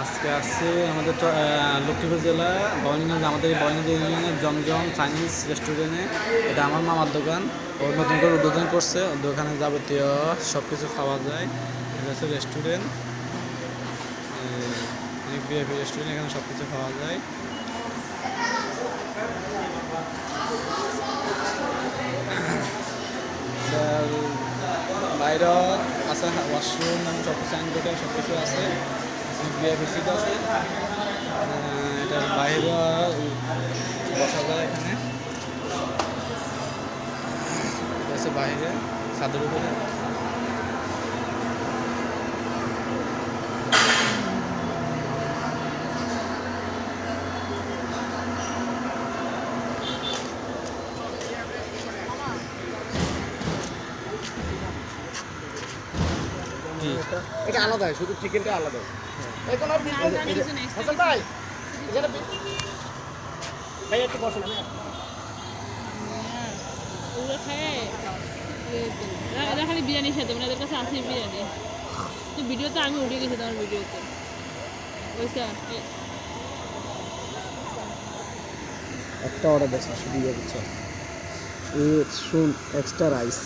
আজকে আসছে আমাদের লক্ষ্মীপুর জেলা বয়নগঞ্জ, আমাদের এই বয়নগঞ্জ ইউনিয়নের জমজম চাইনিজ রেস্টুরেন্টে। এটা আমার মামার দোকান, ও নতুন করে উদ্বোধন করছে। দোকানে যাবতীয় সব কিছু খাওয়া যায়। এটা হচ্ছে রেস্টুরেন্ট, অনেক বিএপি রেস্টুরেন্ট, এখানে সব কিছু খাওয়া যায়। বাইরেও আছে ওয়াশরুম, সব কিছু আইনবোর্ডের সব কিছু আছে, বিএপি সিট আছে। এটার বাইরেও বসা যায় এখানে, আছে বাইরে ছাদের উপরে। এটা আলাদা, শুধু চিকেনটা আলাদা। এখন আর হাসান ভাই, এখানে ভাই একটু বসুন। ওগুলো খায় এরা খালি বিরিয়ানি খেতে, মানে এদের কাছে আসে বিরিয়ানি। তো ভিডিওতে আমি উঠে গেছি তোমার ভিডিওতে, বুঝছা? একটা অর্ডার দেশ শুধু ইয়ে দিচ্ছে, শুন এক্সট্রা রাইস,